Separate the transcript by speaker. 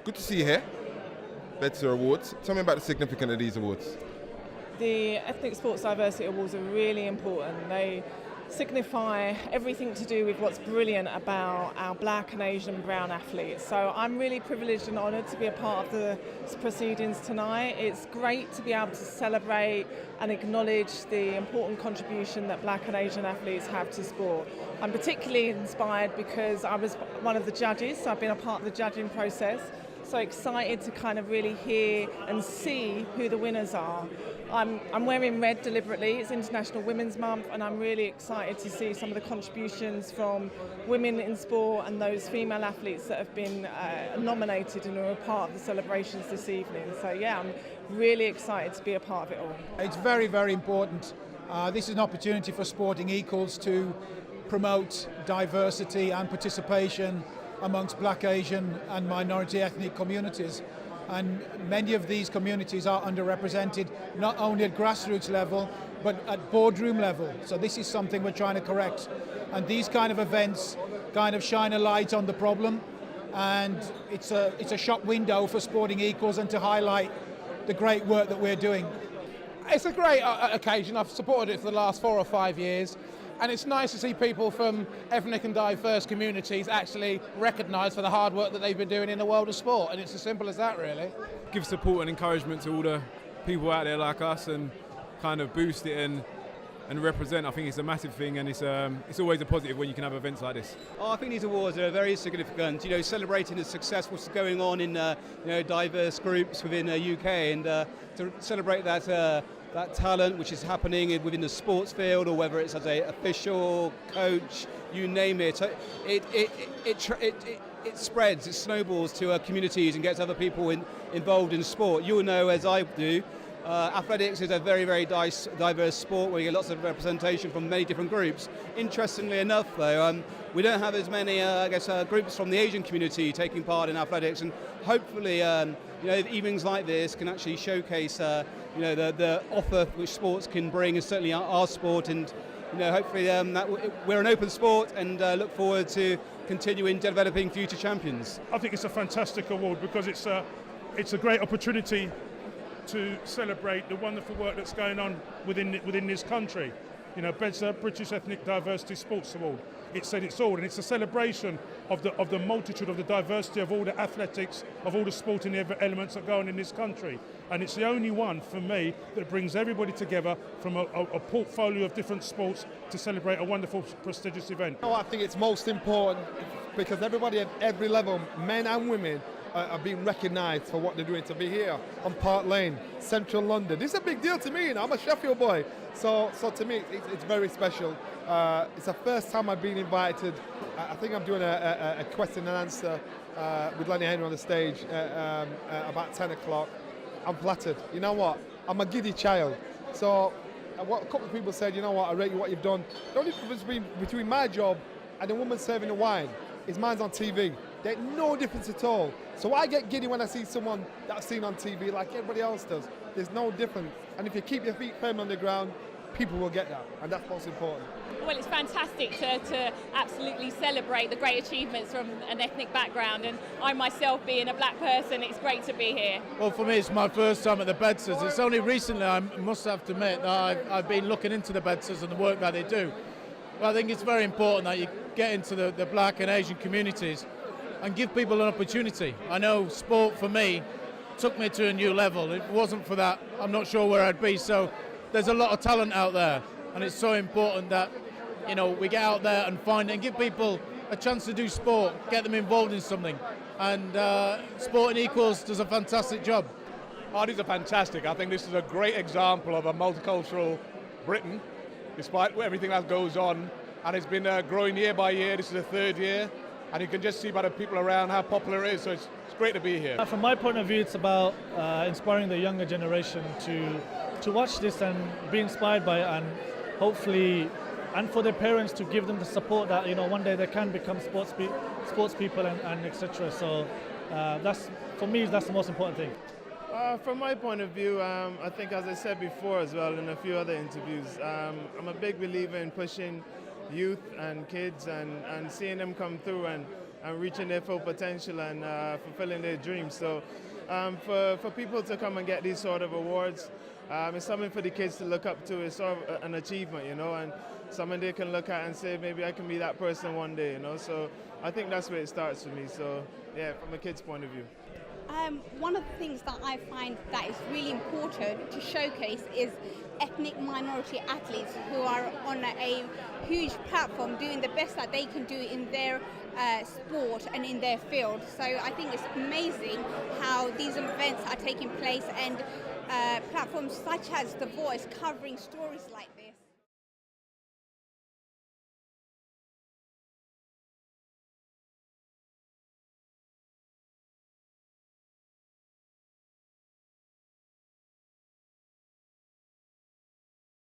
Speaker 1: Good to see you here. BEDSA Awards. Tell me about the significance of these awards.
Speaker 2: The Ethnic Sports Diversity Awards are really important. They signify everything to do with what's brilliant about our black and Asian and brown athletes. So I'm really privileged and honoured to be a part of the proceedings tonight. It's great to be able to celebrate and acknowledge the important contribution that black and Asian athletes have to sport. I'm particularly inspired because I was one of the judges, so I've been a part of the judging process. So excited to kind of really hear and see who the winners are. I'm wearing red deliberately. It's International Women's Month, and I'm really excited to see some of the contributions from women in sport and those female athletes that have been nominated and are a part of the celebrations this evening. So yeah, I'm really excited to be a part of it all.
Speaker 3: It's very, very important. This is an opportunity for Sporting Equals to promote diversity and participation amongst black, Asian and minority ethnic communities. And many of these communities are underrepresented, not only at grassroots level, but at boardroom level. So this is something we're trying to correct. And these kind of events kind of shine a light on the problem. And it's a shop window for Sporting Equals and to highlight the great work that we're doing.
Speaker 4: It's a great occasion. I've supported it for the last 4 or 5 years. And it's nice to see people from ethnic and diverse communities actually recognised for the hard work that they've been doing in the world of sport. And it's as simple as that, really.
Speaker 5: Give support and encouragement to all the people out there like us and kind of boost it and represent. I think it's a massive thing, and it's always a positive when you can have events like this.
Speaker 6: I think these awards are very significant. Celebrating the success what's going on in diverse groups within the UK, and to celebrate that talent which is happening within the sports field, or whether it's as a official, coach, you name it. So it spreads, it snowballs to communities and gets other people involved in sport. You'll know, as I do, athletics is a very, very diverse sport where you get lots of representation from many different groups. Interestingly enough, though, we don't have as many, groups from the Asian community taking part in athletics, and hopefully, evenings like this can actually showcase, the offer which sports can bring, and certainly our sport, and hopefully we're an open sport, and look forward to continuing developing future champions.
Speaker 7: I think it's a fantastic award because it's a great opportunity to celebrate the wonderful work that's going on within this country. BEDSA, British Ethnic Diversity Sports Award. It said it's all, and it's a celebration of the multitude, of the diversity of all the athletics, of all the sporting elements that go on in this country. And it's the only one, for me, that brings everybody together from a portfolio of different sports to celebrate a wonderful, prestigious event.
Speaker 8: I think it's most important because everybody at every level, men and women, are being recognised for what they're doing. To be here on Park Lane, Central London, this is a big deal to me. I'm a Sheffield boy, so to me it's very special. It's the first time I've been invited. I think I'm doing a question and answer with Lenny Henry on the stage about 10 o'clock. I'm flattered. You know what? I'm a giddy child. So what a couple of people said, I rate you what you've done. The only difference between my job and the woman serving the wine is mine's on TV. There's no difference at all. So I get giddy when I see someone that I've seen on TV like everybody else does. There's no difference. And if you keep your feet firm on the ground, people will get that. And that's what's important.
Speaker 9: Well, it's fantastic to absolutely celebrate the great achievements from an ethnic background. And I myself, being a black person, it's great to be here.
Speaker 10: Well, for me, it's my first time at the BEDSAs. It's only recently, I must have to admit, that I've been looking into the BEDSAs and the work that they do. But I think it's very important that you get into the black and Asian communities and give people an opportunity. I know sport, for me, took me to a new level. If it wasn't for that, I'm not sure where I'd be. So there's a lot of talent out there, and it's so important that we get out there and find it and give people a chance to do sport, get them involved in something. And Sporting Equals does a fantastic job.
Speaker 4: Oh, these are fantastic. I think this is a great example of a multicultural Britain, despite everything that goes on. And it's been growing year by year. This is the 3rd year. And you can just see by the people around how popular it is. So it's great to be here.
Speaker 11: From my point of view, it's about inspiring the younger generation to watch this and be inspired by it, and hopefully, and for their parents to give them the support that one day they can become sports people and etc. So for me, that's the most important thing.
Speaker 12: From my point of view, I think, as I said before as well in a few other interviews, I'm a big believer in pushing youth and kids and seeing them come through and reaching their full potential and fulfilling their dreams. So for people to come and get these sort of awards, it's something for the kids to look up to. It's sort of an achievement, you know, and something they can look at and say, maybe I can be that person one day, you know. So I think that's where it starts for me. So yeah, from a kid's point of view.
Speaker 13: One of the things that I find that is really important to showcase is ethnic minority athletes who are on a huge platform doing the best that they can do in their sport and in their field. So I think it's amazing how these events are taking place and platforms such as The Voice covering stories like this.